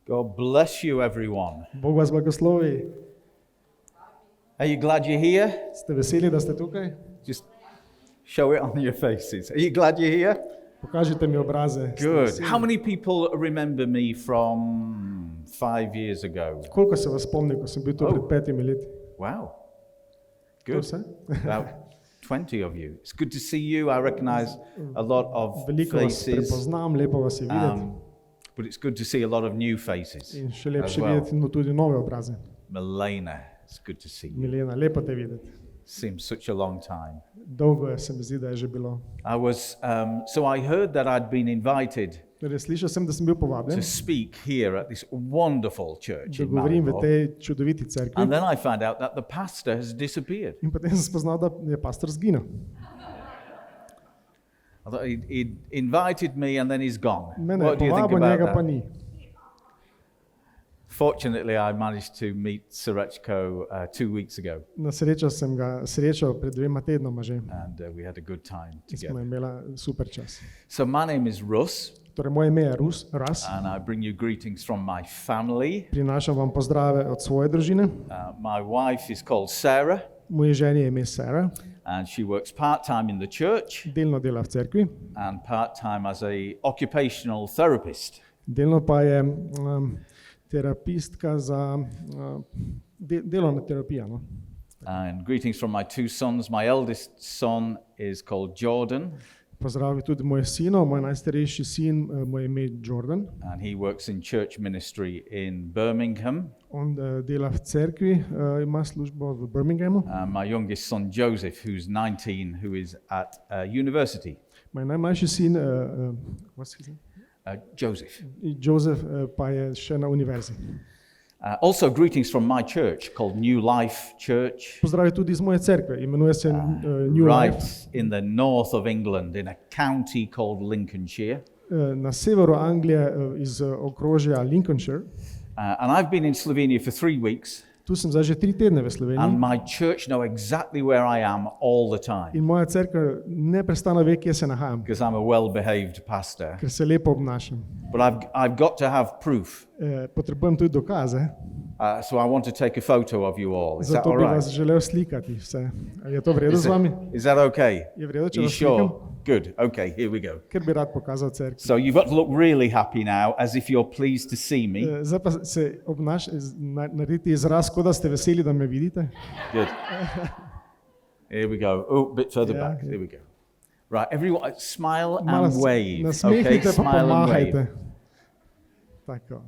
God bless you, everyone. Bog vas blagoslovi. Are you glad you're here? Ste veseli, da ste tukaj? Just show it on your faces. Are you glad you're here? Pokažite mi obraze. Ste Good. veseli? How many people remember me from 5 years ago? Koliko se vas spomni, ko sem bil tu pred 5 leti? Wow. To Good. vse? About 20 of you. It's good to see you. I recognize a lot of Veliko vas faces. prepoznam, lepo vas je videti. But it's good to see a lot of new faces. In še as lepše well. videti tudi nove obraze. Milena, it's good to see you. Milena, lepo te videti. Seems such a long time. Dolgo je, se mi zdi, da je že bilo. So I heard that I'd been invited Torej, slišal sem, da sem bil povabljen, to speak here at this wonderful church da in govorim v Maribor. tej čudoviti cerkvi. And then I found out that the pastor has disappeared. In potem sem spoznal, da je pastor zginil. I thought he'd invited me and then he's gone. Mene je What do you think povabil, about njega pa that? ni. Fortunately, I managed to meet Sirachko 2 weeks ago, Na srečo sem ga srečal pred 2 tednoma že. and we had a good time In smo together. imela super čas. So my name is Russ, Torej, moje ime je Ras. and I bring you greetings from my family. Prinašam vam pozdrave od svoje družine. My wife is called Sarah, Moje ženi je ime Sara, and she works part-time in the church delno dela v cerkvi, and part-time as a occupational therapist. delno pa je terapistka za delovna terapija. No? And greetings from my 2 sons. My eldest son is called Jordan, Pozdravi tudi moj sinov, moj najstarejši sin, moj ime je Jordan. and he works in church ministry in Birmingham. On dela v cerkvi, ima službo v Birminghamu. And my youngest son Joseph, who's 19, who is at university. Moj najmlajši sin, Joseph. Joseph, pa je še na univerzi. Also greetings from my church called New Life Church, Pozdravi tudi iz moje cerkve, imenuje se New right Life. in the north of England in a county called Lincolnshire. Na severu Anglije, iz okrožja Lincolnshire. And I've been in Slovenia for 3 weeks, Tu sem zdaj že 3 tedne v and Sloveniji my church know exactly where I am all the time, in moja cerkev neprestano ve, kje se nahajam, because I'm a well-behaved pastor. ker se lepo obnašam. But I've got to have proof, Potrebujem tudi dokaze, so I want to take a photo of you all. Is that zato all bi right? vas želel slikati vse. Je to v redu z vami? Is that okay? Je v redu, če You vas slikam? sure? Good. Okay, here we go. Ker bi rad pokazal cerkev. So you've got to look really happy now, as if you're pleased to see me. Zdaj pa se narediti izraz, kot da ste veseli, da me vidite. Good. Here we go. Oh, a bit further Yeah, back. yeah. Here we go. Right, everyone, smile Malo and wave. Okay, nasmehnite pa smile and pomahajte. wave. Tako,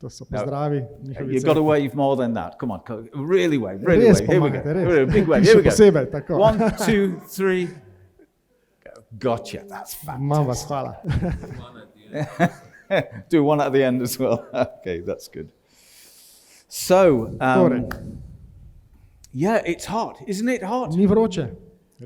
to so pozdravi. njihovi You've got to cerkvi. wave more than that. Come on, really wave, really Res wave. Here we go. pomagajte, res. Here we go. Big wave. Ti Here we še go. posebej, tako. 1, 2, 3. Go. Gotcha. That's Imam vas, hvala. Do one at the end as well. Okay, that's good. So, Torej, yeah, it's hot, isn't it hot? ni vroče.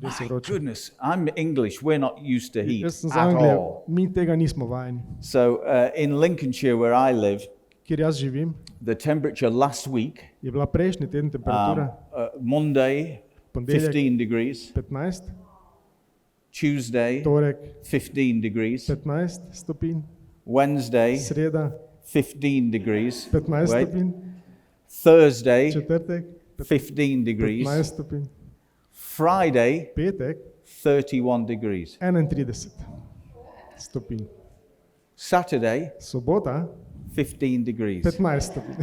Res je My vroče. goodness, I'm English. We're not used to heat Jaz sem z at Anglije, all. mi tega nismo vajeni. So, in Lincolnshire, where I live, Kjer jaz živim, the temperature last week, je bila prejšnji teden temperatura Monday, ponedeljek 15 degrees, 15, Tuesday, torek 15 degrees, 15 stopinj, Wednesday, sreda 15 degrees, 15 Wait. stopinj, Thursday, četrtek 15 degrees, 15 stopinj, Friday, petek 31 degrees, 31 stopinj, Saturday, sobota 15 degrees. 15 stopinj.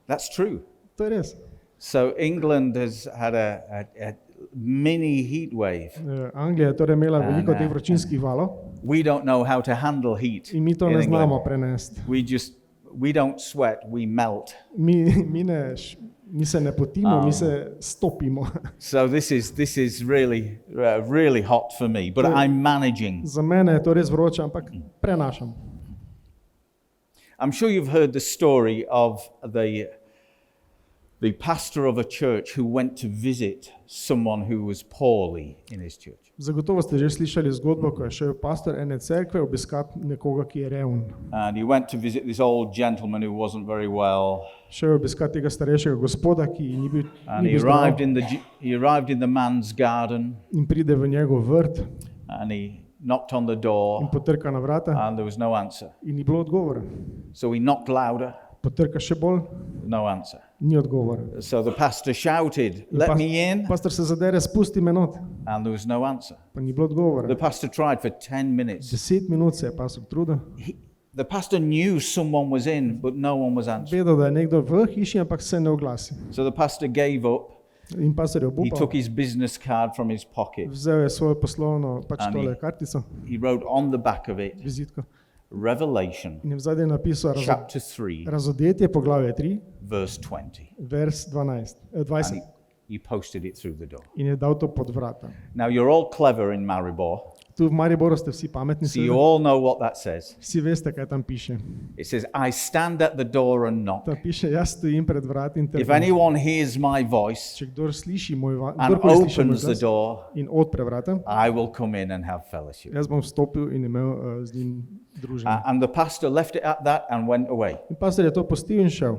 That's true. To je res. So England has had a mini heat wave. Anglija je torej imela veliko ne. teh vročinskih valov We don't know how to handle heat in mi to in ne England. znamo prenesti. We don't sweat, we melt. Mi se ne potimo, mi se stopimo. So this is really really hot for me, but I'm managing. Za mene je to res vroče, ampak prenašam. I'm sure you've heard the story of the pastor of a church who went to visit someone who was poorly in his church. Zagotovo ste že slišali zgodbo, ko je šel pastor ene cerkve obiskati nekoga, ki je reven. And he went to visit this old gentleman who wasn't very well. Šel je obiskati tega starejšega gospoda, ki ni bil And ni he bil zdrav, arrived in the man's garden, in pride v njegov vrt and he knocked on the in door, potrka na vrata and there was no answer. in ni bilo odgovora. So he knocked louder, Potrka še bolj, no answer. ni odgovora. So the pastor shouted, "Let me in," Pastor se zadere, spusti me not, and there was no answer. pa ni bilo odgovora. The pastor tried for 10 minutes. 10 minut se je pastor trudil. The pastor knew someone was in, but no one was answering. Vedel, da je nekdo v hiši, ampak se ne oglasi. So the pastor gave up. In pastor je He obupal, took his business card from his pocket. vzel je svojo poslovno And tole kartico, He wrote on the back of it, vizitko, Revelation in je v zadnji napisal chapter 3, razodetje, poglavje 3, verse 20. vers 20. And 20. he posted it through the door. In je dal to pod vrata. Now, you're all clever in Maribor, Tu v Mariboru ste vsi pametni, so you seveda. all know what that says. Vsi veste, kaj tam piše. It says, I stand at the door and knock. Tam piše, jaz stojim pred vrati in If trgam. anyone hears my voice Če kdor sliši moj and kdorkoli sliši moj opens the glas door, in odpre vrata, I will come in and have fellowship. jaz bom vstopil in imel z njim druženje. And the pastor left it at that and went away. In pastor je to pustil in šel.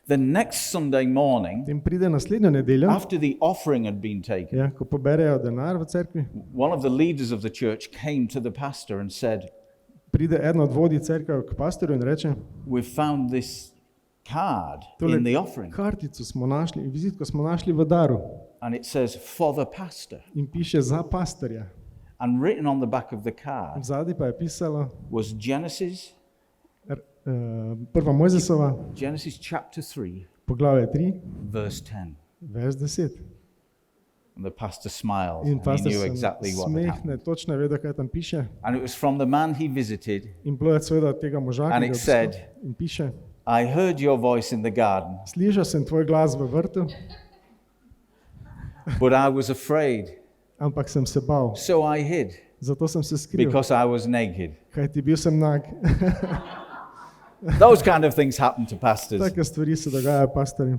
The next Sunday morning, In pride naslednjo nedeljo, after the offering had been taken, ja, ko poberejo denar v cerkvi, one of the leaders of the church came to the pastor and said, pride eden od vodij cerkve k pastorju in reče, "We've found this card tole in the offering." kartico smo našli, vizitko smo našli v daru And it says, "For the pastor." in piše za pastorja. And written on the back of the V card zadnji pa je pisalo was Genesis prva Mojzesova, Genesis chapter 3, poglavje 3, verse 10. vers 10. And the pastor smiled. In And he pastor knew se exactly what had happened. smehne, točno je vedel, kaj tam piše. And it was from the man he visited. In bilo je seveda od tega moža, And ki ga it je said, obiskal. In piše, "I heard your voice in the garden, slišal sem tvoj glas v vrtu, but I was afraid. ampak sem se bal. So I hid Zato sem se skril, because I was naked." kajti bil sem nag. Those kind of things happen to pastors. Take stvari se dogajajo pastorjem.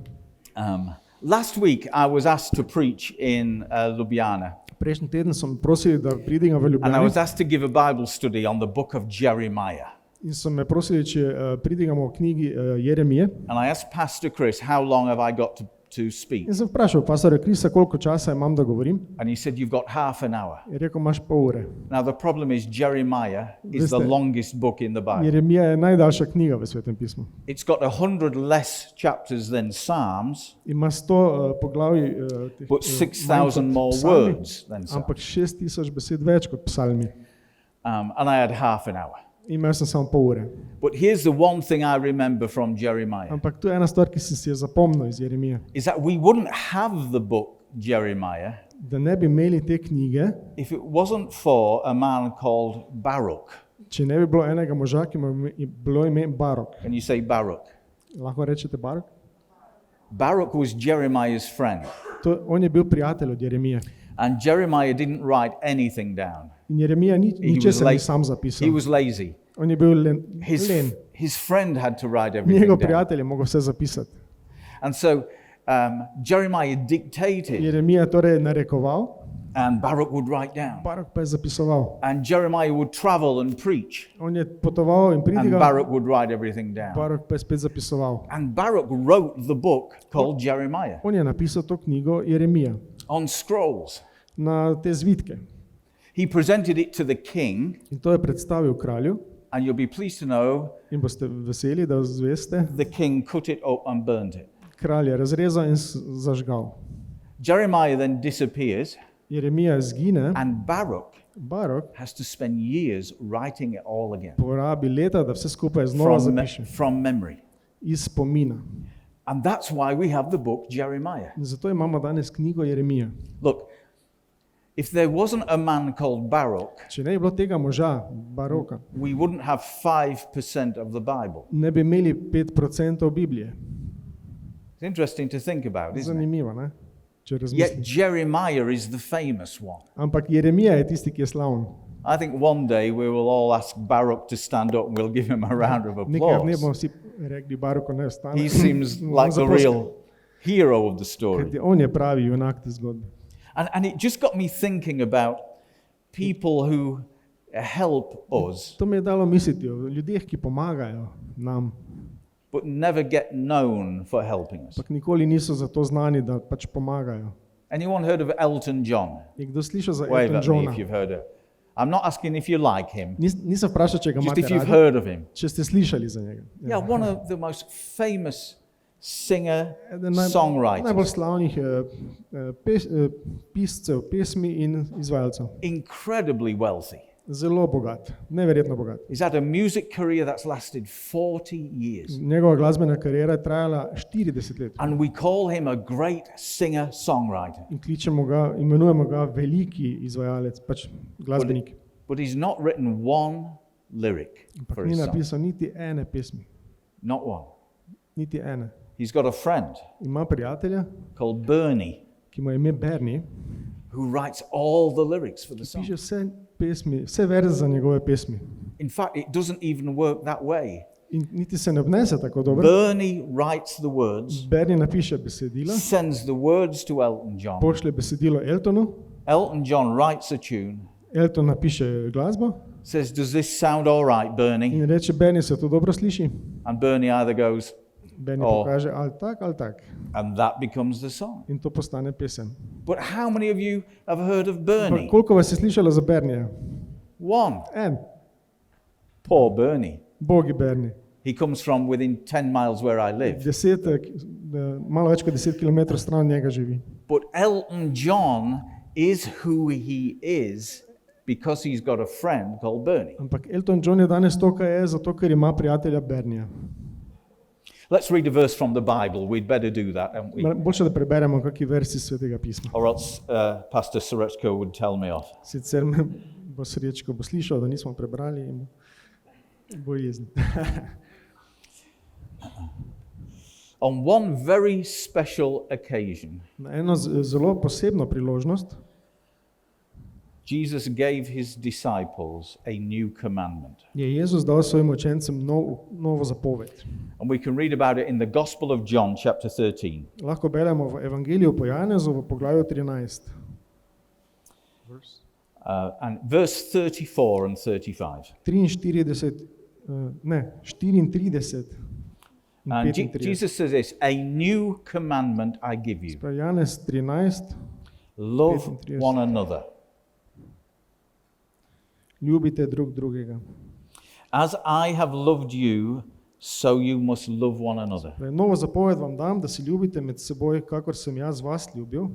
Last week, I was asked to preach in Ljubljana, Prejšnji teden so me prosili, da pridem v and I Ljubljani was asked to give a Bible study on the book of Jeremiah. in so me prosili, če pridemo v knjigi Jeremije. And I asked Pastor Chris, "How long have I got to speak?" In sem vprašal pastorja Krisa, koliko časa imam, da govorim. And he said, "You've got half an hour." Je rekel, imaš pol ure. Now, the problem is Jeremiah is the Veste- longest book in the Bible. Jeremija je najdaljša knjiga v Svetem pismu. It's got 100 less chapters than Psalms, Ima 100 poglavij, but 6,000 manj kot more psalmi, words than ampak Psalms. 6,000 besed več kot psalmi. And I had half an hour. Imel sem samo pol ure. But here's the one thing I remember from Jeremiah, Ampak tu je ena stvar, ki sem si jo zapomnil iz Jeremije. is that we wouldn't have the book Jeremiah Da ne bi imeli te knjige, if it wasn't for a man called Baruch. če ne bi bilo enega moža, ki mu je bilo ime Barok. Can you say Baruch? Lahko rečete Barok? Baruch was Jeremiah's friend, On je bil prijatelj od Jeremije. and Jeremiah didn't write anything down. In Jeremija ničesar ni la- sam He zapisal. was lazy. On je bil len. His friend had to write everything Njegov down. prijatelj je mogel vse zapisati. And so Jeremiah dictated, Jeremija torej je narekoval, and Baruch would write down. Barok pa je zapisoval. And Jeremiah would travel and preach, On je potoval in and pridigal, Baruch would write everything down. Barok pa je spet zapisoval. And Baruch wrote the book called Jeremiah On je napisal to knjigo Jeremija on scrolls. na te zvitke. He presented it to the king, In to je predstavil kralju and you'll be pleased to know in boste veseli, da zveste, the king cut it up and burned it. kralj je razrezal in zažgal. Jeremiah then disappears, Jeremija zgine, and Baruch Barok has to spend years writing it all again porabi leta, da vse skupaj znova zapiše from memory. iz spomina. And that's why we have the book Jeremiah. In zato imamo danes knjigo Jeremija. Look, if there wasn't a man called Baruch, Če ne bi bilo tega moža, Baroka, we wouldn't have 5% of the Bible. ne bi imeli 5% Biblije. It's interesting to think about, isn't it? Zanimivo, ne? Če Yet razmisliš. Jeremiah is the famous one. Ampak Jeremija je tisti, ki je slaven. I think one day we will all ask Baruch to stand up and we'll give him a round of Nekaj dne applause. bomo vsi rekli, Baruko ne vstane. He seems Bomo like the zaploskali. real hero of the story. Kajti on je pravi junak te zgodbe. And it just got me thinking about people who help us To me je dalo misliti o ljudeh, ki pomagajo nam, but never get known for helping us. ampak nikoli niso za to znani, da pač pomagajo. Anyone heard of Elton John? Je kdo slišal za Wave Elton at me Johna? if you've heard of. I'm not asking if you like him, Nisem vprašal, če ga just imate if you've radi, heard of him. če ste slišali za njega. Yeah, one of the most famous Eden singer-songwriters. najbolj slavnih piscev, pesmi in izvajalcev. Incredibly wealthy. Zelo bogat, neverjetno bogat. He's had a music career that's lasted 40 years. Njegova glasbena kariera je trajala 40 let. And we call him a great singer-songwriter. In kličemo ga, imenujemo ga veliki izvajalec, pač glasbenik. But he's not written one lyric Ampak for ni his song. napisal niti ene pesmi, Not one. niti ene. He's got a friend Ima prijatelja, called Bernie ki mu je ime Bernie, who writes all the lyrics for the song. piše vse pesmi, vse verze za njegove pesmi. In fact, it doesn't even work that way. In niti se ne obnese tako dobro. Bernie writes the words, Bernie napiše besedila, sends the words to Elton John. pošlje besedilo Eltonu, Elton John writes a tune, Elton napiše glasbo says, does this sound all right, Bernie? in reče, Bernie, se to dobro sliši? And Bernie either goes, Bernie Oh. pokaže ali tak. and that becomes the song. In to postane pesem. But how many of you have heard of Ampak Bernie? koliko vas je slišalo za Bernija? One. En, Poor Bernie. bogi Bernie. He comes from within 10 miles where I live. Malo več kot 10 km stran njega živi. But Elton John is who he is because he's got a friend called Bernie. Ampak Elton John je danes to, kar je, zato ker ima prijatelja Bernija. Let's read a verse from the Bible. We'd better do that, don't we? Boljše, da preberemo kakšni versi Svetega pisma. Or else Pastor Sorečko would tell me off. Sicer me bo Srečko bo slišal, da nismo prebrali in bo jezen. On one very special occasion, Na eno zelo posebno priložnost Jesus gave his disciples a new commandment. je Jezus dal svojim učencem novo zapoved. And we can read about it in the Gospel of John, chapter 13. Lahko beremo v Evangeliju po Janezu v poglavju 13. And verse 34 and 35. 34 in And 35. Jesus says this, a new commandment I give you. Pravi Janez 13, Love 35. one another. ljubite drug drugega. As I have loved you, so you must love one another. Pravi, novo zapoved vam dam, da se ljubite med seboj, kakor sem jaz vas ljubil,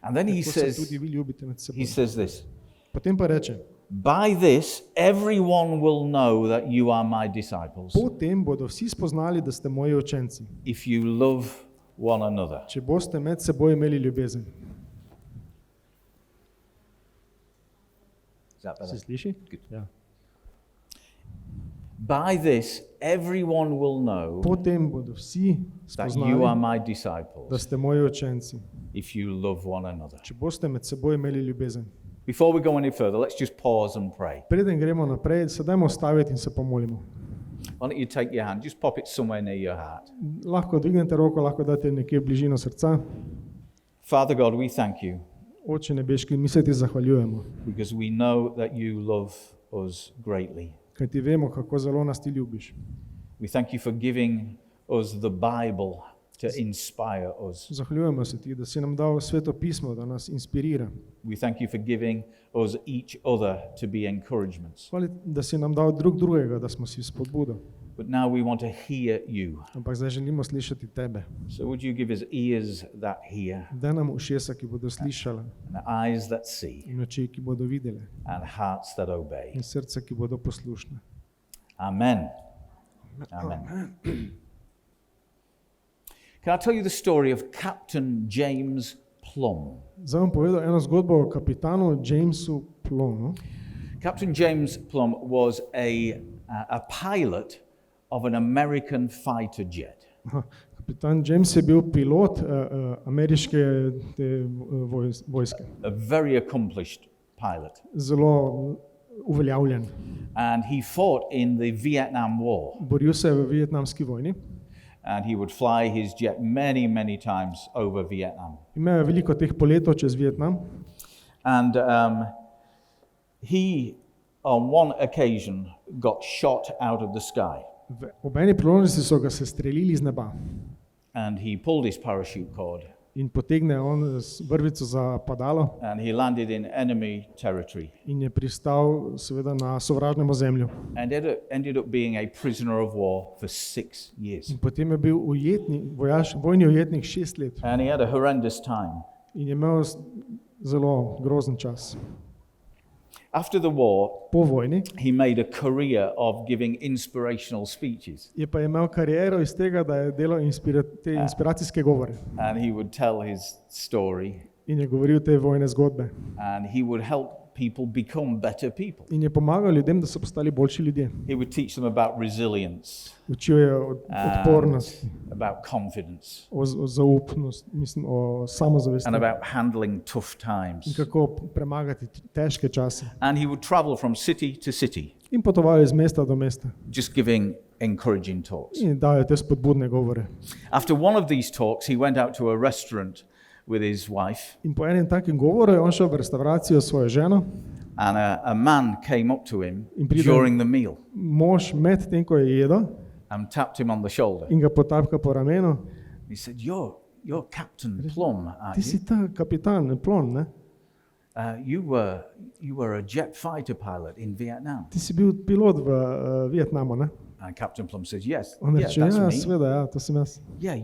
And then he tako se says, tudi vi ljubite med seboj. this, Potem pa reče, by this everyone will know that you are my disciples, potem bodo vsi spoznali, da ste moji učenci, if you love one another. če boste med seboj imeli ljubezen. Is that better? Se sliši? Ja. By this everyone will know Potem bodo vsi that you are spoznali, my da disciples, ste moji učenci, if you love one another. če boste med seboj imeli ljubezen. Before we go any further, let's just pause and pray. Preden gremo naprej, se dajmo staviti in se pomolimo. Why don't you take your hand, just pop it somewhere near your heart. Lahko dvignete roko, lahko date nekje v bližino srca. Father God, we thank you Oče nebeški, mi se ti zahvaljujemo, because we know that you love us greatly. ker ti vemo, kako zelo nas ti ljubiš. We thank you for giving us the Bible to inspire us. Zahvaljujemo se ti, da si nam dal sveto pismo, da nas inspirira. We thank you for giving us each other to be encouragements. Hvala, da si nam dal drug drugega, da smo si spodbudo. But now we want to hear you. Ampak zdaj želimo slišati tebe. So would you give us ears that hear, Daj nam ušesa, ki bodo slišala, and eyes that see, in oči, ki bodo videle, and hearts that obey. in srca, ki bodo poslušne. Amen. Amen. Can I tell you the story of Captain James Plum? Zdaj bom povedal eno zgodbo o kapitanu Jamesu Plumu. Captain James Plum was a pilot of an American fighter jet. Aha, kapitan James je bil pilot ameriške vojske. A very accomplished pilot. Zelo uveljavljen. And he fought in the Vietnam War. Boril se je v vietnamski vojni. And he would fly his jet many, many times over Vietnam. Imel je veliko teh poletov čez Vietnam. And he, on one occasion, got shot out of the sky. Ob eni priložnosti so ga sestrelili z neba. And he pulled his parachute cord in potegne on vrvico za padalo and he landed in enemy territory in je pristal seveda na sovražnem ozemlju. and ended up being a prisoner of war for 6 years. In potem je bil vojni ujetnik 6 let And he had a horrendous time. in je imel zelo grozen čas. After the war, Po vojni he made a career of giving inspirational speeches, je pa imel kariero iz tega, da je delal te inspiracijske govore and he would tell his story, in je govoril te vojne zgodbe and he would help people become better people. in je pomagal ljudem, da so postali boljši ljudje. He would teach them about resilience, Učil je o odpornosti, about confidence, o zaupnosti, o samozavesti and about handling tough in times. kako premagati težke čase. And he would travel from city to city, In potoval je iz mesta do mesta just giving encouraging talks. in dal je te spodbudne govore. After one of these talks, he went out to a restaurant with his wife, In po enem takem govoru je on šel v restauracijo s svojo ženo, and a man came up to him In pride- during the meal mož med tem, ko je jedel, and tapped him on the shoulder. in ga potapka po ramenu. He said, You're Captain Plum, aren't Ti you? si ta kapitan, Plon, ne? You were a jet fighter pilot in Vietnam. Ti si bil pilot v Vietnamu, ne? And Captain Plum says, Yes, On yeah, reče, that's ja, me. sveda, ja, to sem jaz. Yeah,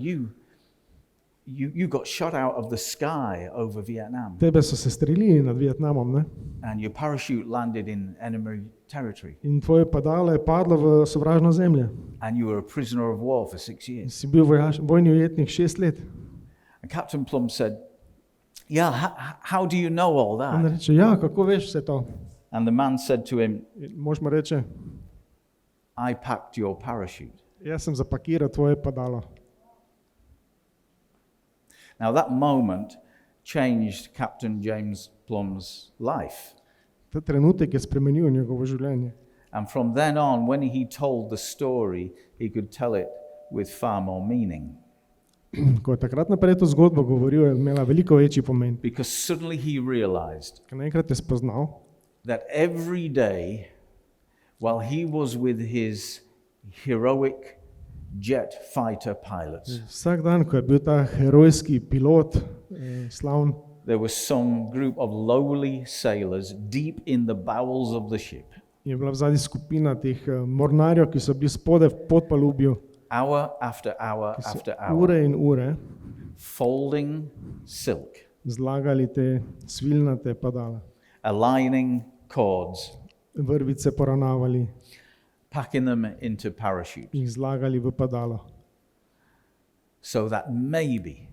you got shot out of the sky over Vietnam, Tebe so se strelili nad Vietnamom, ne? and your parachute landed in enemy territory, In tvoje padalo je padlo v sovražno zemlje. and you were a prisoner of war for 6 In years. si bil vojni ujetnik 6 let. And Captain Plum said, Yeah, how do you know all On that? reče, ja, kako veš vse to? And the man said to him, In mož mu reče, I packed your parachute. jaz sem zapakiral tvoje padalo. Now, that moment changed Captain James Plum's life. Ta trenutek je spremenil njegovo življenje. And from then on, when he told the story, he could tell it with far more meaning. Ko je takrat naprej to zgodbo govoril, je imela veliko večji pomen. Because suddenly he realized Ker naenkrat je spoznal, that every day, while he was with his heroic jet fighter pilots, vsak dan, ko je bil ta herojski pilot, slavn, there was some group of lowly sailors deep in the bowels of the ship, je bila v zadnji skupina teh mornarjev, ki so bili spode v podpalubju, hour after hour ki so after hour, ure in ure folding silk, zlagali te svilnate padala, aligning cords, vrvice poravnavali, packing them into parachutes, jih zlagali v padalo, so that maybe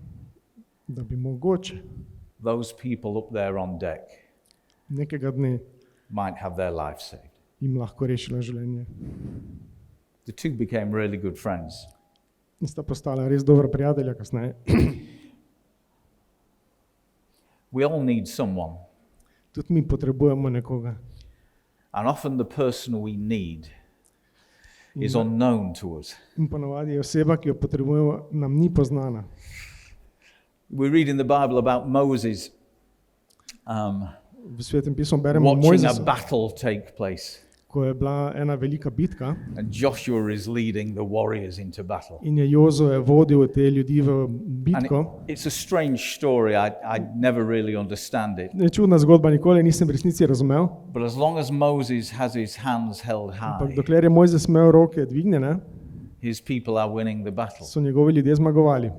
da bi mogoče those people up there on deck nekega dne might have their life saved. jim lahko rešilo življenje. The two became really good friends. In sta postala res dobra prijatelja kasneje. We all need someone, Tudi mi potrebujemo nekoga. and often the person we need is unknown to us. In ponavadi je oseba, ki jo potrebujemo, nam ni poznana. We read in the Bible about Moses V Svetem pismu beremo o watching a Mojzesu, battle take place, ko je bila ena velika bitka and Joshua is leading the warriors into battle. in je Jozue vodil te ljudi v And bitko. it's a strange story. I never really understand it. Je čudna zgodba, nikoli nisem v resnici razumel, But as long as Moses has his hands held ampak high, dokler je Mojzes imel roke dvignjene, his people are winning the battle. so njegovi ljudje zmagovali.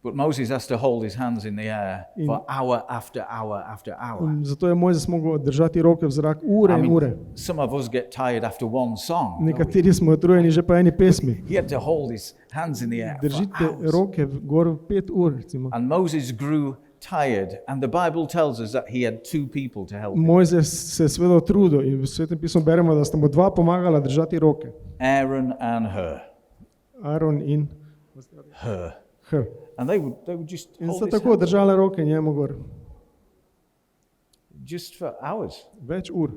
But Moses has to hold his hands in the air for hour after hour after hour. In zato je Mojzes mogel držati roke v zrak ure in ure. Some of us get tired after one song. don't we? Nekateri smo utrujeni že po eni pesmi. He had to hold his hands in the air for Držite hours. roke gor 5 ur, recimo. And Moses grew tired, and the Bible tells us that he had two people to help him, Mojzes se je seveda trudil in v Svetem pismu beremo, da sta mu dva pomagala držati roke. Aaron and Aaron in her. Hr. And they would just In hold sta his tako hands držala roke njemu gor. just for hours. Več ur.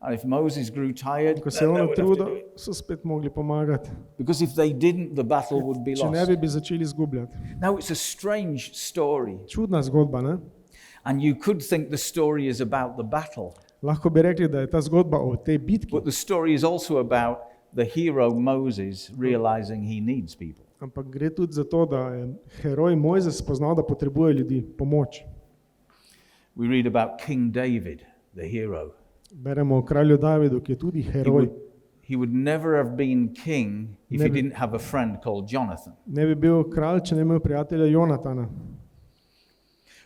And if Moses grew tired, Ko se then je they on would have to do trudil, it. so spet mogli pomagati. Because if they didn't, the battle would be Če ne lost. bi začeli izgubljati. Now, it's a strange story. Čudna zgodba, ne? And you could think the story is about the battle, Lahko bi rekli, da je ta zgodba o tej bitki, but the story is also about the hero Moses realizing he needs people. Ampak gre tudi za to, da je heroj Mojzes spoznal, da potrebuje ljudi, pomoč. We read about King David, the hero. Beremo o kralju Davidu, ki je tudi heroj. He would never have been king if he didn't have a friend called Jonathan. Ne bi bil kralj, če ne imel prijatelja Jonatana.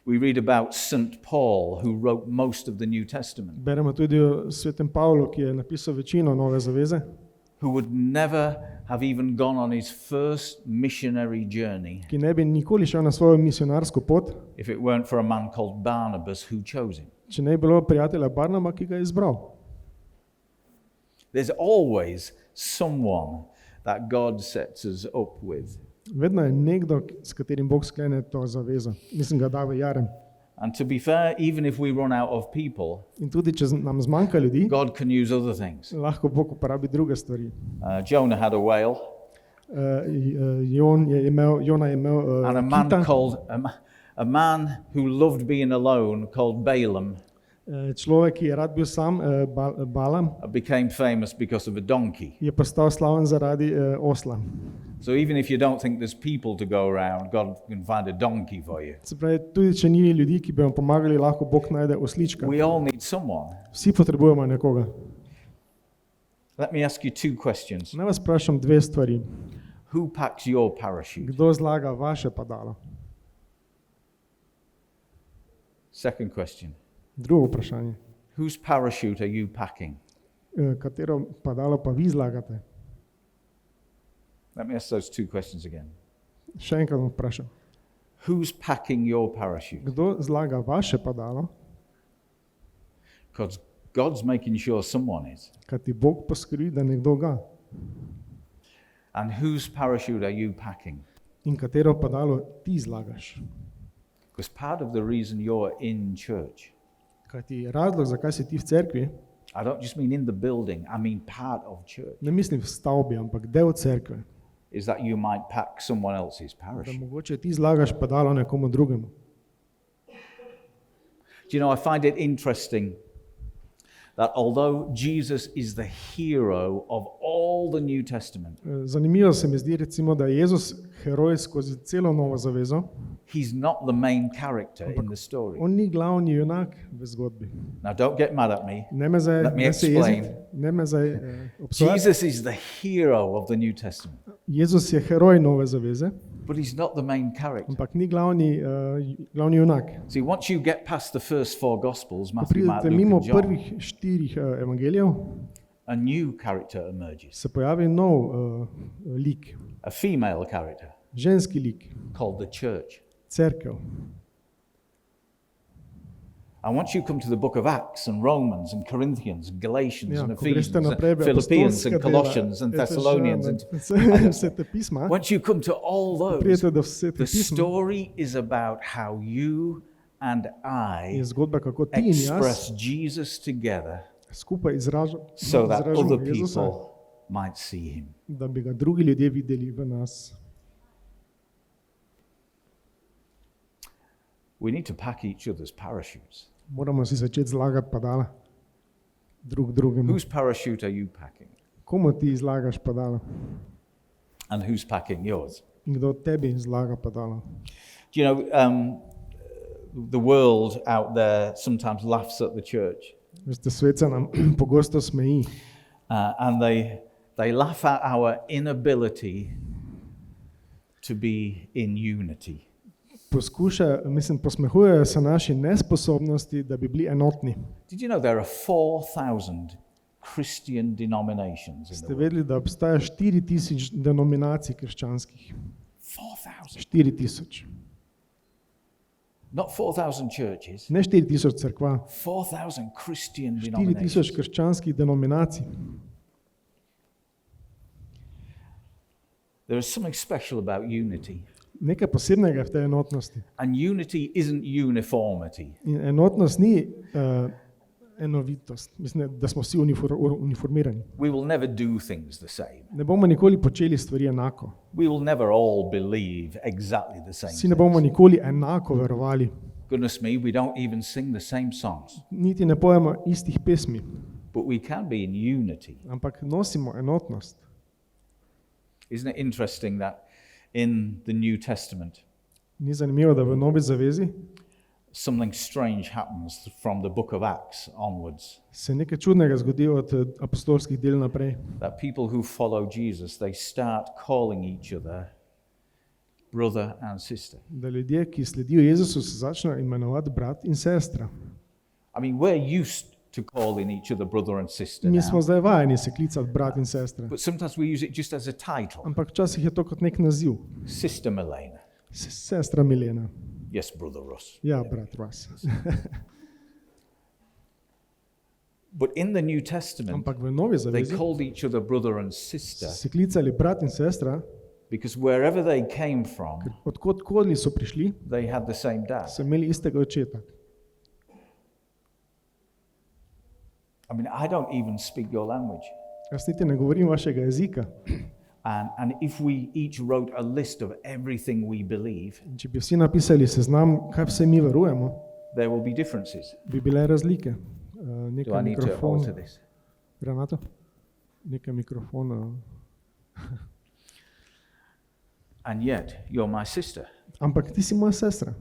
We read about St. Paul, who wrote most of the New Testament, Beremo tudi o svetem Pavlu, ki je napisal večino Nove zaveze, who would never have even gone on his first missionary journey ki ne bi nikoli šel na svojo misionarsko pot, if it weren't for a man called Barnabas who chose him. če ne bi bilo prijatelja Barnaba, ki ga je izbral. There's always someone that God sets us up with. Vedno je nekdo, s katerim Bog sklene to zavezo. Mislim, ga da v jarem. And to be fair, even if we run out of people, In tudi, če nam zmanjka ljudi, God can use other things. lahko Bog uporabi druge stvari. Jonah had a whale, Jona je imel and a man kita, called a man who loved being alone, called Balaam, človek, ki je rad bil sam, Balam, became famous because of a donkey. je postal slaven zaradi osla. So even if you don't think there's people to go around, God can find a donkey for you. Se pravi, tudi če ni ljudi, ki bi vam pomagali, lahko Bog najde oslička. We all need someone. Vsi potrebujemo nekoga. Let me ask you two questions. Naj vas vprašam dve stvari. Who packs your parachute? Kdo zlaga vaše padalo? Second question. Drugo vprašanje. Whose parachute are you packing? Katero padalo pa vi zlagate? Let me ask those two questions again. Še enkrat bom vprašal. Who's packing your parachute? Kdo zlaga vaše padalo? Because God's making sure someone is. Kajti Bog poskrbi, da nekdo ga. And whose parachute are you packing? In katero padalo ti zlagaš? Because part of the reason you're in church, Kajti razlog, zakaj si ti v cerkvi, I don't just mean in the building, I mean part of church, ne mislim v stavbi, ampak del cerkve, is that you might pack someone else's da parachute. mogoče ti zlagaš padalo nekomu drugemu. Do you know, I find it interesting that although Jesus is the hero of all the New Testament, Zanimivo se mi zdi recimo, da je Jezus heroj skozi celo Novo zavezo. he's not the main character in the story. On ni glavni junak v zgodbi. Now, don't get mad at me. Ne me zdaj, Let me ne se explain. jeziti, ne me zdaj obsojati. Jesus is the hero of the New Testament, Jezus je heroj Nove zaveze, but he's not the main character. ampak ni glavni junak. See, once you get past the first four Gospels, Ko Matthew, Mark, pridete Luke, mimo and John, prvih 4 evangelijev, a new character emerges, se pojavi nov lik, a female character ženski lik, called the church. cerkev. And once you come to the book of Acts and Romans and Corinthians and Galatians Ja, and ko greste Ephesians and naprej v Philippians apostolska and dela, Colossians and Thessalonians, and vse te pisma, once you come to all those, prijete do vse te the pisma, story is about how you and je I zgodba, kako ti in jaz express Jesus together skupaj so that other izražamo Jezusa, people might see him. da bi ga drugi ljudje videli v nas. We need to pack each other's parachutes. Moramo si začeti zlagati padala drug drugemu. Whose parachute are you packing? Komu ti zlagaš padalo? And who's packing yours? In kdo tebi zlaga padalo? Do you know, the world out there sometimes laughs at the church, Veste, svet se nam pogosto smeji and they laugh at our inability to be in unity. Posmehujejo se naši nesposobnosti, da bi bili enotni. Did you know there are 4,000 Christian denominations in the Ste world? vedeli, da obstaja 4000 denominacij krščanskih? 4,000. 4000. Not 4,000 churches, Ne 4000 cerkva, 4,000 Christian 4000 denominations. krščanskih denominacij. There is something special about unity. Nekaj posebnega je v tej enotnosti. And unity isn't uniformity. In enotnost ni enovitost. Mislim, da smo vsi uniformirani. We will never do things the same. Ne bomo nikoli počeli stvari enako. We will never all believe exactly the same Vsi ne bomo things. nikoli enako verovali. Goodness me, we don't even sing the same songs. Niti ne pojemo istih pesmi, But we can be in unity. ampak nosimo enotnost. Isn't it interesting that in the New Testament, Ni zanimivo, da v Novi zavezi something strange happens from the book of Acts onwards. se nekaj čudnega zgodi od apostolskih del naprej. That people who follow Jesus, they start calling each other brother and sister. Da ljudje, ki sledijo Jezusu, se začnejo imenovati brat in sestra. I mean, we're used to calling each other brother and sister Mi now, smo zdaj vajeni se klicati brat in sestra, but sometimes we use it just as a title. ampak včasih je to kot nek naziv. Sister Milena. Sestra Milena. Yes, brother Russ. Ja, brat Russ. But in the New Testament, Ampak v Novi they zavezi called each other brother and sister se klicali brat in sestra, because wherever they came from, odkudkoli so prišli, they had the same dad. so imeli istega očeta. I mean, I don't even speak your language. Jaz niti ne govorim vašega jezika. And if we each wrote a list of everything we believe, In če bi vsi napisali seznam, kaj vse mi verujemo, there will be differences. bi bile razlike. Do Nekaj I need to mikrofon, alter this? Renato? Nekaj mikrofona. And yet, you're my sister. Ampak ti si moja sestra.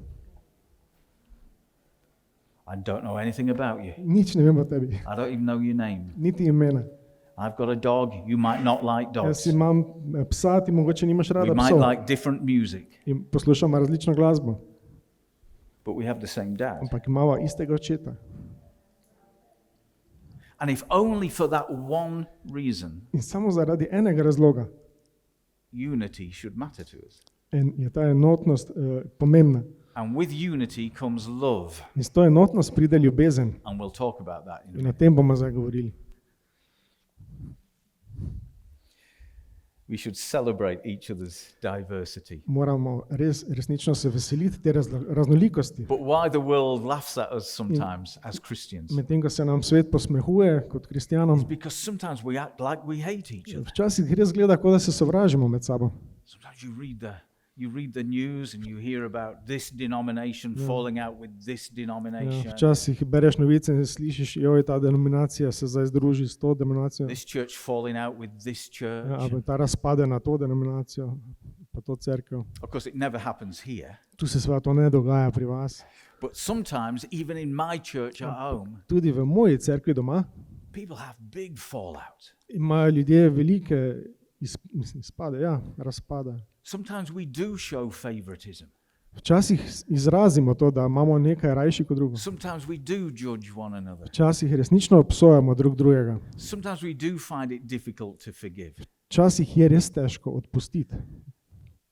I don't know anything about you. Nič ne vem o tebi, I don't even know your name. niti imena. I've got a dog. You might not like Jaz dogs. imam psa, ti mogoče nimaš We rada might psov. like different music, In poslušamo različno glasbo, but we have the same dad. ampak imamo istega očeta. And if only for that one reason, In samo zaradi enega razloga unity should matter to us. je ta enotnost pomembna. And with unity comes love. In s to enotnost pride ljubezen. And we'll talk about that in a In minute. o tem bomo zdaj govorili. We should celebrate each other's diversity. Moramo resnično se veseliti te raznolikosti. But why the world laughs at us sometimes as Christians? Medtem ko se nam svet posmehuje kot kristjanom, Because sometimes we act like we hate each other. včasih res gleda, kot da se sovražimo med sabo. Sometimes you read the news and you hear about this denomination falling out with this denomination. Včasih bereš novice in slišiš, joj, ta denominacija se zdaj združi s to denominacijo, This church falling out with this church. ali ta razpade na to denominacijo, pa to cerkev. Of course, it never happens here. Tu se seveda to ne dogaja pri vas. But sometimes, even in my church at home, Tudi v moji cerkvi doma people have big fallout. imajo ljudje velike izpade, razpade. Sometimes we do show favoritism. Včasih izrazimo to, da imamo nekaj rajši kot drugo. Sometimes we do judge one another. Včasih resnično obsojamo drug drugega. Sometimes we do find it difficult to forgive. Včasih je res težko odpustiti.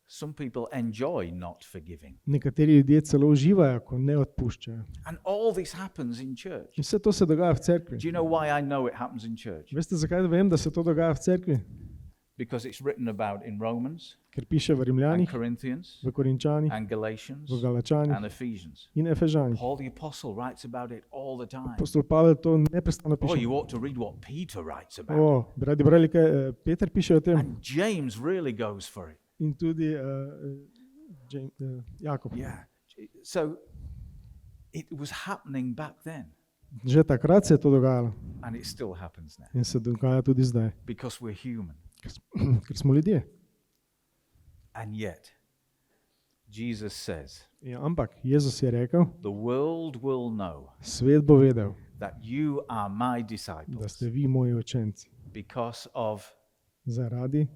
Some people enjoy not forgiving. Nekateri ljudje celo uživajo, ko ne odpuščajo. And all this happens in church. In vse to se dogaja v cerkvi. Do you know why I know it happens in church? Veste, zakaj vem, da se to dogaja v cerkvi? Because it's written about in Romans Ker piše v and Rimljanih, Corinthians v Korinčanih, and Galatians v Galačanih and Ephesians. in Efežanih. Paul the Apostle writes about it all the time. Apostol Pavel to neprestano Oh, piše. you ought to read what Peter writes about. Bi radi brali, kaj Peter piše o tem. And James really goes for it. In tudi Jakob. Yeah. So it was happening back then, Že takrat se je to dogajalo and it still happens now in se dogaja tudi zdaj, because we're human. ker smo ljudje. And yet, Jesus says, Ja, ampak Jezus je rekel, the world will know svet bo vedel, that you are my da disciples ste vi moji učenci because of zaradi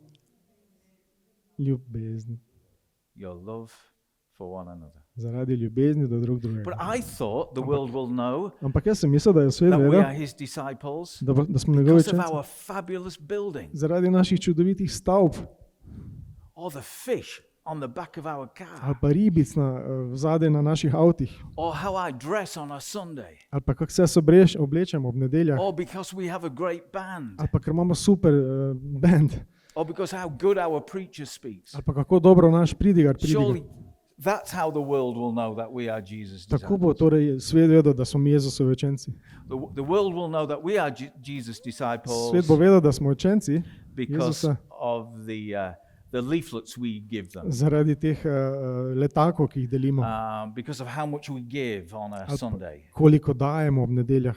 ljubezni. your love for one another. Zaradi ljubezni do drug But drugega. I thought the world will know Ampak jaz sem mislil, da je svet that we vedel, are his disciples da smo njegovi because of učenci our fabulous building zaradi naših čudovitih stavb or the fish on the back of our car ali pa ribic zadaj na naših avtih or how I dress on a Sunday ali pa kako se oblečemo ob nedeljah or because we have a great band ali pa ker imamo super band or because how good our preacher speaks. ali pa kako dobro naš pridigar Surely pridiga. that's how the world will know that we are Jesus' Tako bo disciples. torej svet vedel, da smo mi Jezusovi učenci. The world will know that we are Jesus' disciples Svet bo vedel, da smo učenci because Jezusa of the leaflets we give them, zaradi teh letakov, ki jih delimo, because of how much we give on a Sunday, koliko dajemo ob nedeljah,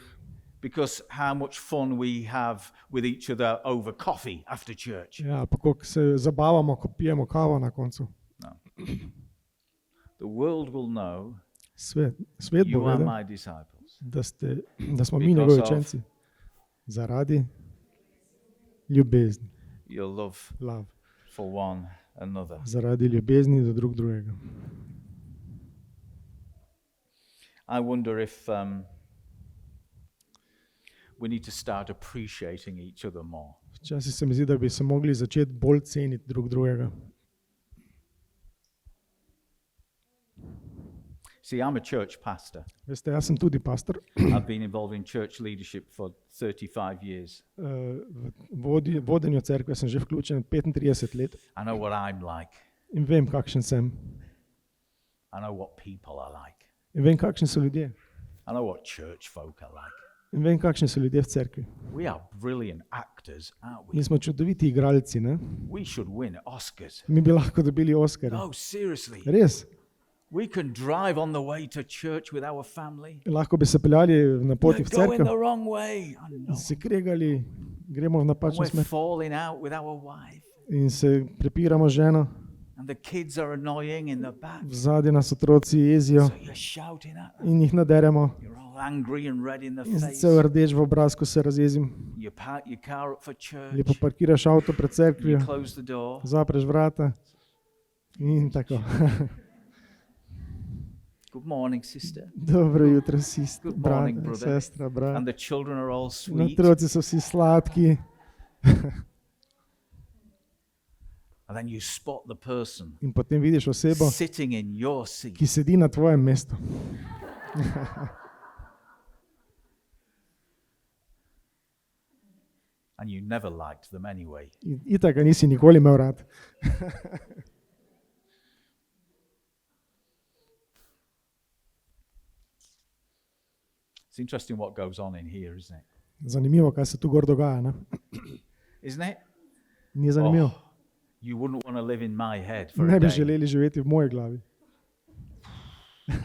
because how much fun we have with each other over coffee after church. Ja, pa koliko se zabavamo, ko pijemo kavo na koncu. The world will know Svet bo you are vedel, my disciples da smo mi because njegovi of- učenci. Zaradi ljubezni. your love Love. for one another. Zaradi ljubezni do drugega. I wonder if we need to start appreciating each other more. Včasih se mi zdi, da bi se mogli začeti bolj ceniti drugega. See, I'm a church pastor. Veste, jaz sem tudi pastor. I've been involved in church leadership for 35 years. V vodenju cerkve sem že vključen 35 let I know what I'm like. in vem, kakšen sem. I know what people are like. In vem, kakšni so ljudje. I know what church folk are like. In vem, kakšni so ljudje v cerkvi. We are brilliant actors, aren't we? Mi smo čudoviti igralci, ne? We should win Oscars. Mi bi lahko dobili Oskarja. No, seriously. Res. We can drive on the way to church with our family. Lahko bi se peljali na poti We're v going cerkev, the wrong way. I know. se kregali, gremo v And napačno we're smer falling out with our wife. in se prepiramo z ženo. And the kids are annoying in the back. Vzadi nas otroci jezijo So you're shouting at them. in jih naderemo. You're all angry and red in the In face. cel rdeč v obraz, ko se razjezim. You park your car up for church. Lepo parkiraš avto pred cerkvijo, You close the door. zapreš vrata in tako. Good morning, sister. Dobro jutro, Good morning, brat, brother. sestra, brat. And the children are all In sweet. otroci so vsi sladki. And then you spot the person In potem vidiš osebo, sitting in your seat. ki sedi na tvojem mestu. And you never liked them anyway. In itak ga nisi nikoli imel rad. It's interesting what goes on in here, isn't it? Zanimivo, kaj se tu gor dogaja. Ne? Isn't it? Ni zanimivo. Oh, you wouldn't want to live in my head for a Ne bi day. želeli živeti v moji glavi.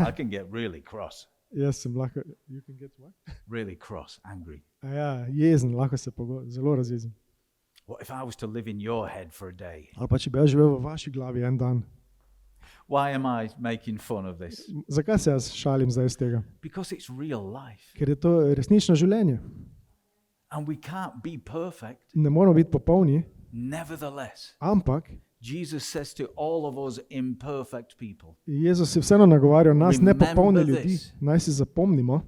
I can get really cross, Jaz sem lahko. You can get what? really cross, angry. A ja, jezen, lahko se zelo razjezim. What if I was to live in your head for a day? Ali pa če bi jaz živel v vaši glavi en dan. Why am I making fun of this? Zakaj se jaz šalim zdaj iz tega? Because it's real life. Ker je to resnično življenje. And we can't be perfect. Ne moramo biti popolni, Nevertheless, ampak Jesus says to all of us imperfect people, Jezus je vseeno nagovarjal nas, nepopolne Remember ljudi. this. Naj si zapomnimo,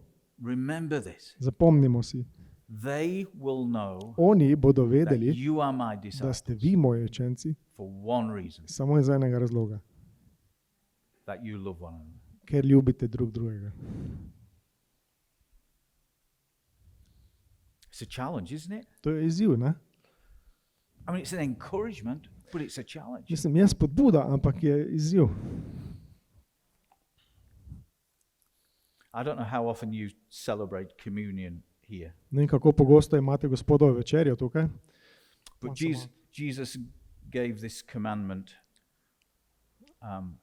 remember this. zapomnimo si. They will know Oni bodo that vedeli, you are my da disciples ste vi moji učenci, for one reason, samo iz enega razloga. that you love one another. Ker ljubite drugega. It's a challenge, isn't it? To je izziv, ne? I mean, it's an encouragement, but it's a challenge. Mislim, je spodbuda, ampak je izziv. I don't know how often you celebrate communion here, Ne vem, kako pogosto imate gospodovo večerjo tukaj. but Once a month. Jesus gave this commandment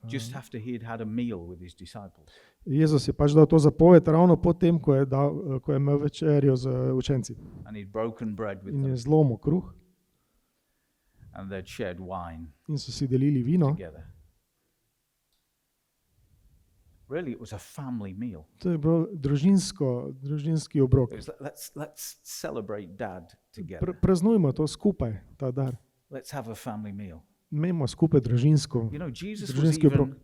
just after he had had a meal with his disciples. Jezus je pač dal to zapoved ravno potem, ko je imel večerjo z učenci. And he'd broken bread with In je them, zlomil kruh and they'd shared wine in so si delili vino. together. Really, it was a family meal. To je bil družinski obrok. It was, let's celebrate Dad together. Praznujmo to skupaj, ta dar. Let's have a family meal. Imejmo skupaj družinsko. You know, Jesus was Družinski obrok. even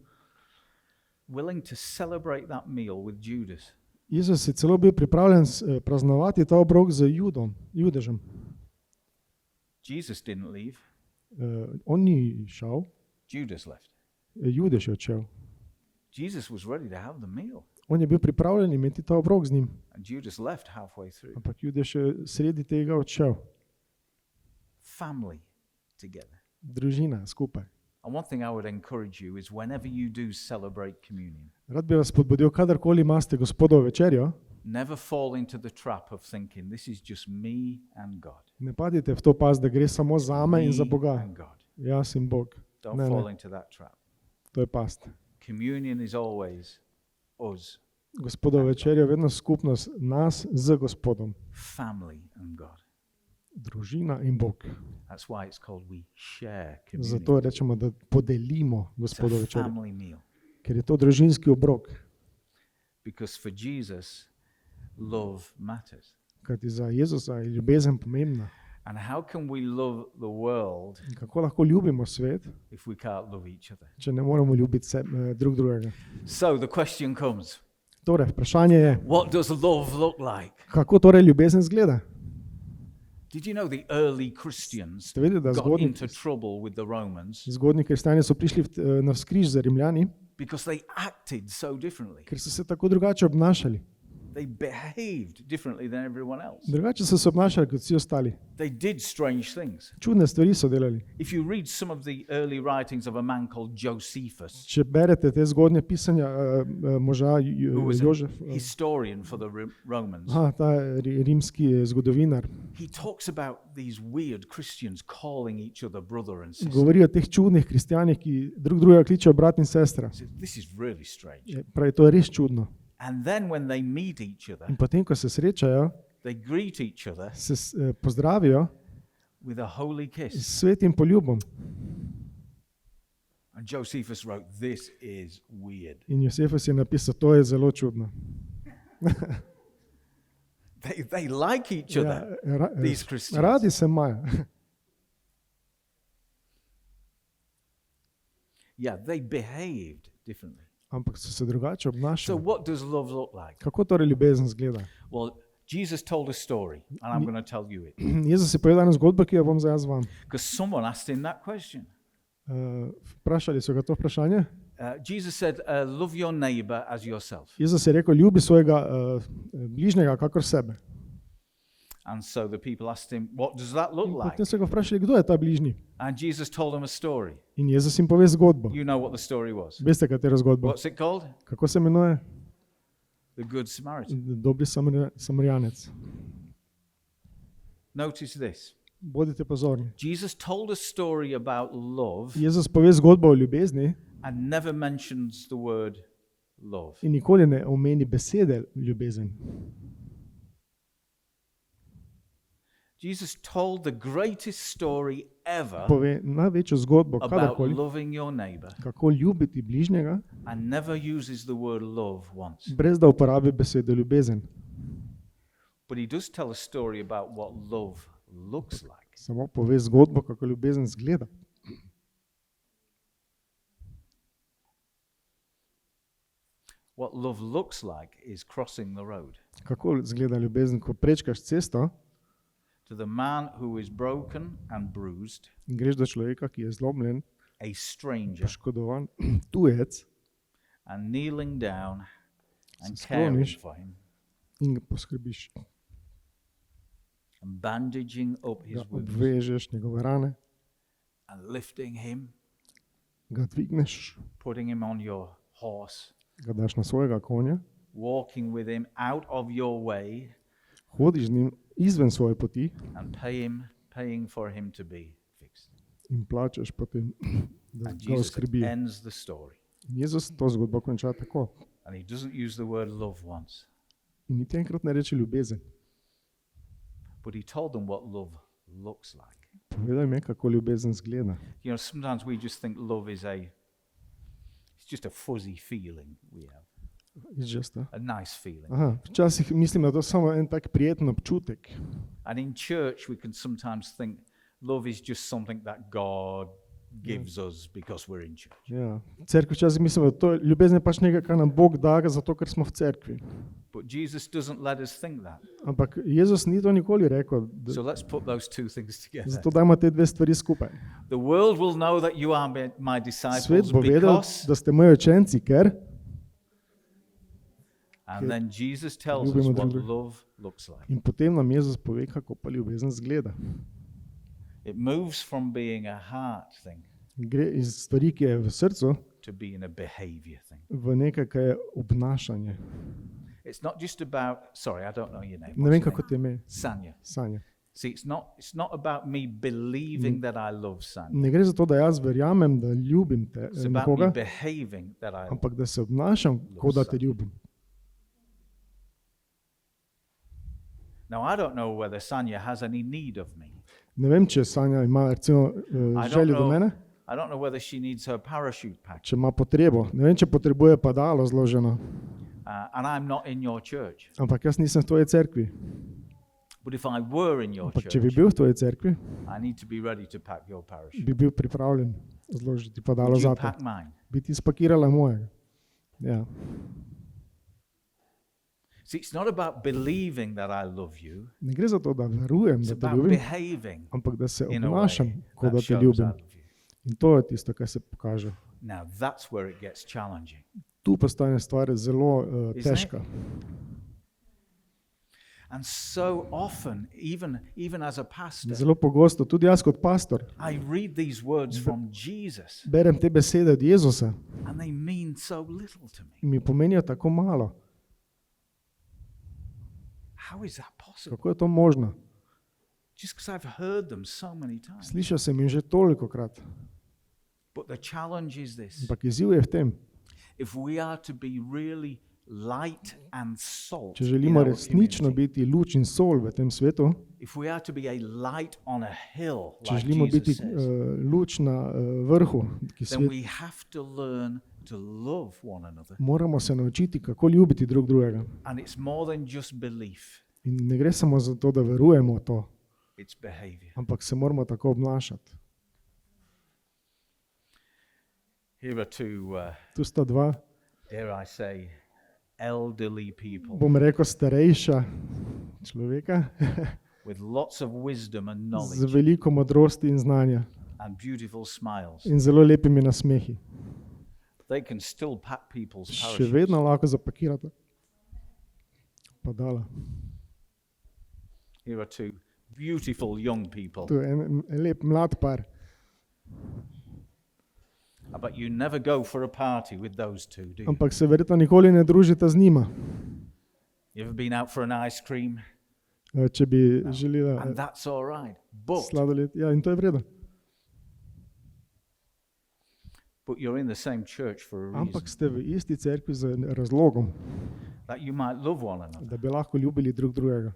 willing to celebrate that meal with Judas. Jezus je celo bil pripravljen praznovati ta obrok z Judežem. Jesus didn't leave, On ni šel, Judas left. Judež je odšel. Jesus was ready to have the meal, On je bil pripravljen imeti ta obrok z njim, and Judas left halfway through. ampak Judež je sredi tega odšel. Family together. Družina skupaj. And one thing I would encourage you is whenever you do celebrate communion, Rad bi vas spodbudil, kadarkoli imate gospodovo večerjo, never fall into the trap of thinking this is just me and God. ne padite v to past, da gre samo za me in za Me Boga. and God. Jaz in Bog. Don't Ne, fall ne, into that trap. to je past. Communion is always us Gospodova večerja je vedno skupnost nas z Gospodom. family and God. Družina in Bog. That's why it's called we share communion. Zato rečemo, da podelimo It's Gospodova a večerjo. family meal. Ker je to družinski obrok. Because for Jesus, love matters. Kajti za Jezusa je ljubezen pomembna. And how can we love the world In kako lahko ljubimo svet, if we can't love each other? če ne moremo ljubiti drug drugega? So the question comes, Torej, vprašanje je, what does love look like? kako torej ljubezen izgleda? Did you know the early Christians Ste vedeli, da got into trouble with the Romans zgodnji kristjani so prišli na vzkriž za Rimljani, because they acted so differently? ker so se tako drugače obnašali. They behaved differently than everyone else. Drugače so se obnašali kot vsi ostali. They did strange things. Čudne stvari so delali. If you read some of the early writings of a man called Josephus, Če berete te zgodnje pisanja moža who was Jožef, a historian for the Romans, ta rimski zgodovinar, he talks about these weird Christians calling each other brother and sister. govori o teh čudnih kristjanih, ki drug drugega kličejo brat in sestra. He said, this is really strange. Pravi, to je res čudno. And then when they meet each other, In potem, ko se srečajo, they greet each other se pozdravijo with a holy s kiss. svetim poljubom. And Josephus wrote, this is weird. In Josefus je napisal, to je zelo čudno. They like each other, these Christians. Radi se imajo. Yeah, they behaved differently. Ampak so se drugače So obnašali. what does love look like? Kako torej ljubezen izgleda? Well, Jesus told a story, and I'm going to tell you it. Jezus je povedal eno zgodbo, ki jo bom zdaj jaz vam. Because someone asked him that question. Vprašali so ga to vprašanje. Jesus said, love your neighbor as yourself. Jezus je rekel, ljubi svojega bližnjega kakor sebe. And so the people asked him, what does that look like? Potem so ga vprašali, kdo je ta bližnji. And Jesus told them a story. In Jezus jim pove zgodbo. You know what the story was. Veste, katero zgodbo? What's it called? Kako se imenuje? The Good Samaritan. Dobri Samarjanec. Notice this. Bodite pozorni. Jesus told a story about love Jezus pove zgodbo o ljubezni and never mentions the word love. in nikoli ne omeni besede ljubezen. Jesus told the greatest story ever Pove največjo zgodbo about kadarkoli, loving your neighbor kako ljubiti bližnjega, and never uses the word love once. brez da uporabi besede ljubezen. But he does tell a story about what love looks like. Samo pove zgodbo, kako ljubezen izgleda. What love looks like is crossing the road Kako izgleda ljubezen, ko prečkaš cesto to the man who is broken and bruised, in greš do človeka, ki je zlomljen, a stranger, poškodovan, tujec, and kneeling down and Se caring skloniš. for him in ga poskrbiš, and bandaging up his ga wounds obvežeš njegove rane, and lifting him, ga dvigneš, putting him on your horse, ga daš na svojega konja, walking with him out of your way hodiš z njim izven svoje poti and paying for him to be fixed. in plačaš potem, da And ga Jesus oskrbi. ends the story. In Jezus to zgodbo konča tako. And he doesn't use the word love once, In niti enkrat ne reče ljubezen. but he told them what love looks like. Povedal mi je, kako ljubezen izgleda. You know, sometimes we just think love is it's just a fuzzy feeling we have, It's just a... a nice feeling. Aha, včasih mislim, da je to samo en tak prijeten občutek. And in church, we can sometimes think love is just something that God gives us because we're in church. Ja. V cerkvi včasih mislim, da to ljubezen je pač nekaj, kar nam Bog da, zato ker smo v cerkvi. But Jesus doesn't let us think that. Ampak Jezus ni to nikoli rekel. So let's put those two things together. Zato dajmo te dve stvari skupaj. The world will know that you are my Svet disciples bo vedel, because, da ste moji učenci, ker and then Jesus tells us Ljubimo what drug drugega. love looks like. in potem nam Jezus pove, kako pa ljubezen izgleda. It moves from being a heart thing Gre iz stvari, ki je v srcu, to being a behavior thing. v nekaj, kar je obnašanje. It's not just about, sorry, I don't know your name. Ne What's vem, your kako name? te ime. Sanya. Sanja. See, it's not about me believing that I love Sanya. Ne gre za to, da jaz verjamem, da ljubim te, It's about me nekoga, behaving that I love. ampak da se obnašam, kot da te ljubim. Now, I don't know whether Sanya has any need of me. Ne vem, če Sanja ima recimo željo do mene, I don't know whether she needs her parachute pack. če ima potrebo. Ne vem, če potrebuje padalo zloženo, And I'm not in your church. ampak jaz nisem v tvoji cerkvi. But if I were in your Ampak če bi church, bil v tvoji cerkvi, I need to be ready to pack your parachute. bi bil pripravljen zložiti padalo Would you zate. pack mine? Bi ti spakirala mojega. Ja. See, it's not about believing that I love you. Ne gre za to, da verujem, It's da te about ljubim, behaving ampak da se in a obnašam, way kot da that te shows I ljubim. love you. In to je tisto, kar se pokaže. Now, that's where it gets challenging. Tu postane stvar zelo it? težka. And so often, even as a pastor, Zelo pogosto, tudi jaz kot pastor, I read these words from Jesus, berem te besede od Jezusa and they mean so little to me. in mi pomenijo tako malo. How is that possible? Kako je to možno? Just because I've heard them so many times. Slišal sem jih že tolikokrat, But the challenge is this. ampak izziv je v tem, If we are to be really light and salt, če in želimo our resnično community, biti luč in sol v tem svetu, if we are to be a light on a hill, če like želimo biti Jesus says, luč na vrhu, ki then svet, we have to learn to love one another. moramo se naučiti, kako ljubiti drug drugega. And it's more than just belief, In ne gre samo za to, da verujemo v to, it's behavior. ampak se moramo tako obnašati. Here are two, Tu sta dva, dare I say, elderly people bom rekel, starejša človeka with lots of wisdom and z knowledge veliko modrosti in znanja and beautiful smiles. in zelo lepimi nasmehi. They can still pack people's Še parachutes. vedno lahko zapakirate padala. Here are two beautiful young people. Tu je en lep mlad par. But you never go for a party with those two, do you? Ampak se verjetno nikoli ne družite z njima. You ever been out for an ice cream? Če bi želela And that's all right. But sladoled. Ja, in to je v redu. you're in the same church for a reason. Ampak ste v isti cerkvi z razlogom, That you might love one another. da bi lahko ljubili drug drugega.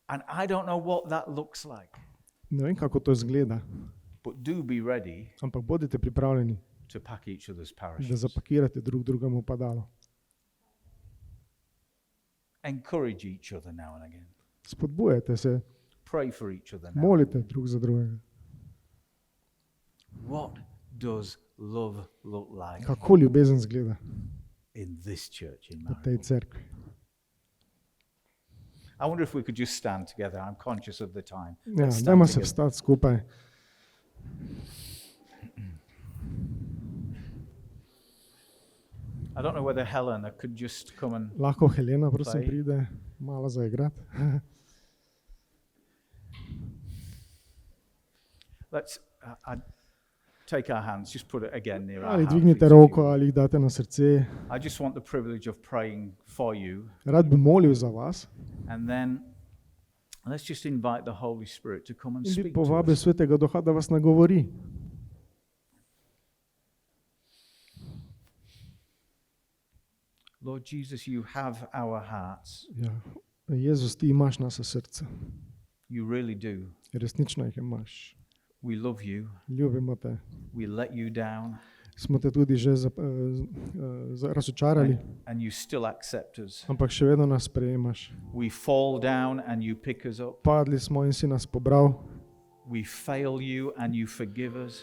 And I don't know what that looks like. Ne vem, kako to izgleda, But do be ready ampak bodite pripravljeni, to pack each other's da parachutes. zapakirate drug drugemu padalo. Encourage each other now and again. Spodbujajte se, Pray for each other now. molite drug za drugega. What does love look like Kako ljubezen izgleda in this church in v Maribor? tej cerkvi? I wonder if we could just stand together. I'm conscious of the time. Ja, Let's stand dajmo se together. vstati skupaj. I don't know whether Helena could just come and Lahko Helena, prosim, Play. pride malo zaigrati. let's take our hands, just put it again near our Ali heart, dvignite please, if roko, you will. ali jih date na srce. I just want the privilege of praying for you, Rad bi molil za vas and then let's just invite the Holy Spirit to come and in bi speak to povabil us. Svetega Duha, da vas nagovori. Lord Jesus, you have our hearts. Ja. Jezus, ti imaš naše srce. You really do. Resnično jih imaš. We love you. Ljubimo te. We let you down, Smo te tudi že razočarali, and you still accept us. ampak še vedno nas sprejemaš. We fall down and you pick us up. Padli smo in si nas pobral. We fail you and you forgive us.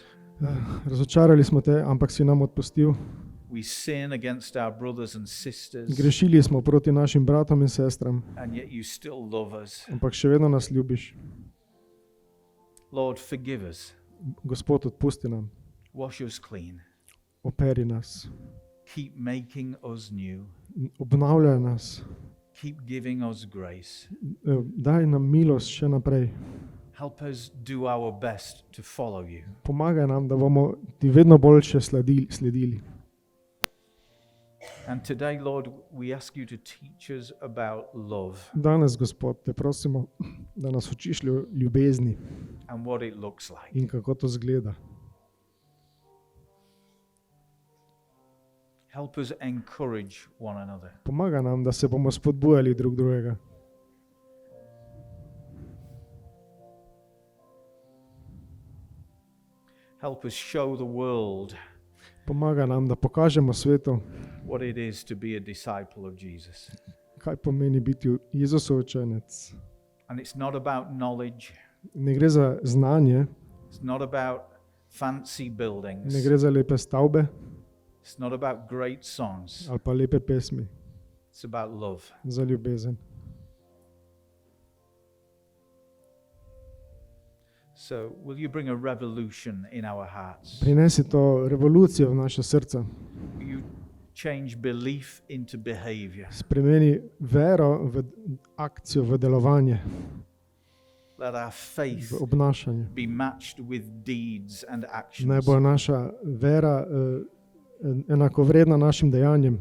Razočarali smo te, ampak si nam odpustil. We sin against our brothers and sisters, Grešili smo proti našim bratom in sestram, and yet you still love us. ampak še vedno nas ljubiš. Lord, forgive us. Gospod, odpusti nam, Wash us clean. operi nas, Keep making us new. obnavljaj nas, Keep giving us grace. daj nam milost še naprej. Help us do our best to follow you. Pomagaj nam, da bomo ti vedno boljše sledili. And today, Lord, we ask you to teach us about love Danes, Gospod, te prosimo, da nas učiš ljubezni and what it looks like. in kako to zgleda. Help us encourage one another. Pomagaj nam, da se bomo spodbujali drug drugega. Help us show the world Pomaga nam, da pokažemo svetu, what it is to be a disciple of Jesus. kaj pomeni biti Jezusov učenec. And it's not about knowledge. Ne gre za znanje, It's not about fancy buildings. ne gre za lepe stavbe It's not about great songs. ali pa lepe pesmi, It's about love. za ljubezen. So will you bring a revolution in our hearts? Prinesi to revolucijo v naše srca. Will you change belief into behavior? Spremeni vero v akcijo, v delovanje, Let our faith v obnašanje. be matched with deeds and Naj actions. bo naša vera enakovredna našim dejanjem,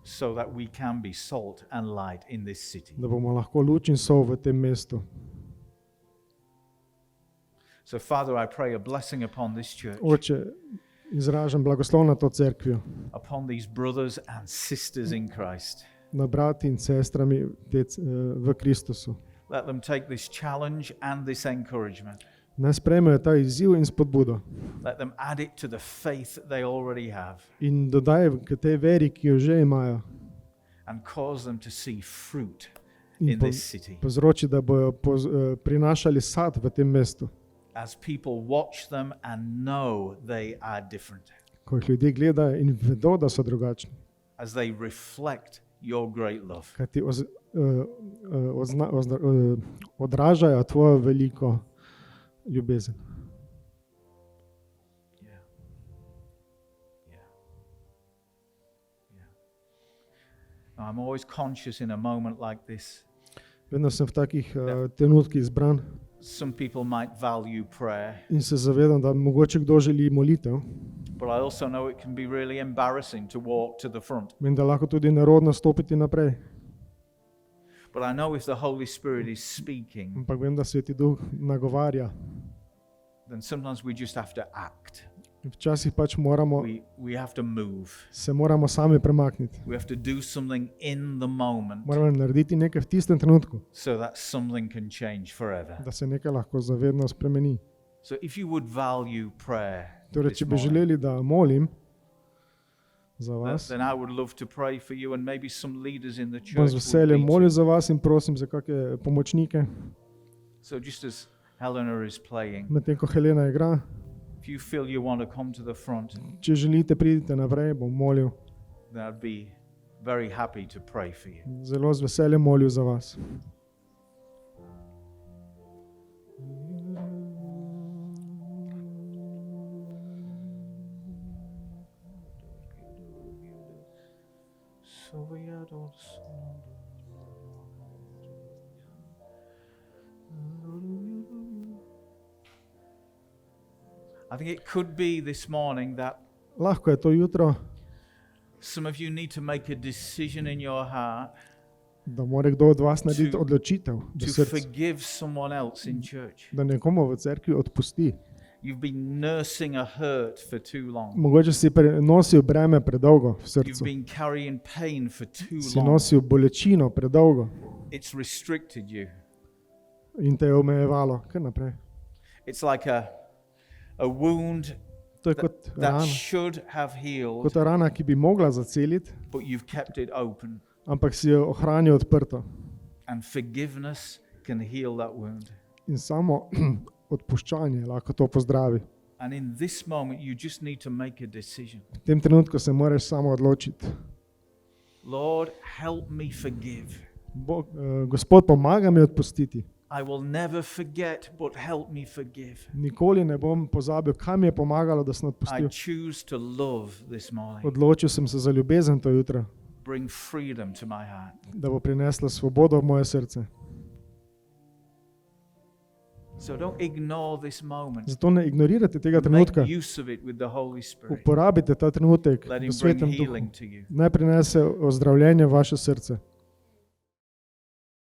So that we can be salt and light in this city. da bomo lahko luč in sol v tem mestu. So, Father, I pray a blessing upon this church, Oče, izražam blagoslov na to cerkvijo, upon these brothers and sisters in Christ. na brati in sestrami v Kristusu. Let them take this challenge and this encouragement. Naj sprejmejo ta izziv in spodbudo Let them add it to the faith they already have in dodajo k tej veri, ki jo že imajo, and cause them to see fruit in in this city. povzroči, da bojo prinašali sad v tem mestu. As people watch them and know they are different, Ko jih ljudje gledajo in vedo, da so drugačni, as they reflect your great love. kajti odražajo tvojo veliko ljubezen. Yeah. Yeah. Yeah. Now, I'm always conscious in a moment like this. Vedno sem v takih trenutkih izbran Some people might value prayer, in se zavedam, da mogoče kdo želi molitev, but I also know it can be really embarrassing to walk to the front. in da lahko tudi nerodno stopiti naprej. But I know if the Holy Spirit is speaking, Ampak vem, da Sveti Duh nagovarja. then sometimes we just have to act. Včasih pač We have to move. se moramo sami premakniti. We have to do something in the moment Moramo narediti nekaj v tistem trenutku, so that something can change forever. da se nekaj lahko zavedno spremeni. So if you would value prayer Torej, this če bi morning, želeli, da molim za vas, then I would love to pray for you and maybe some leaders in the church. bom z would veseljem be molil too. za vas in prosim za kakšne pomočnike, So just as Helena is playing, medtem ko Helena igra. if you feel you want to come to the front, Če želite, pridite naprej, bom molil. then I'd be very happy to pray for you. Zelo z veseljem molil za vas. I think it could be this morning that Lahko je to jutro, some of you need to make a decision in your heart da mora kdo od vas narediti To- odločitev v to srcu, forgive someone else in church. da nekomu v cerkvi odpusti. You've been nursing a hurt for too long. Mogoče si nosil breme predolgo v You've srcu, been carrying pain for too si long. nosil bolečino predolgo It's restricted you. in te je omejevalo. Kar naprej. It's like a wound To je kot that rana, should have healed, kot rana, ki bi mogla zaceliti, but you've kept it open. ampak si jo ohranil odprto. And forgiveness can heal that wound. In samo odpuščanje lahko to pozdravi. And in this moment, you just need to make a decision. V tem trenutku se moraš samo odločiti. Lord, help me forgive. Gospod, pomaga mi odpustiti. I will never forget, but help me forgive. Nikoli ne bom pozabil, kaj mi je pomagalo, da sem I odpustil. choose to love this morning. Odločil sem se za ljubezen to jutro, Bring freedom to my heart. da bo prinesla svobodo v moje srce. So don't ignore this moment. Zato ne ignorirate tega Make trenutka. use of it with the Holy Spirit. Uporabite ta trenutek Let v him bring Svetem Duhu. healing to you. Naj prinese ozdravljenje v vaše srce.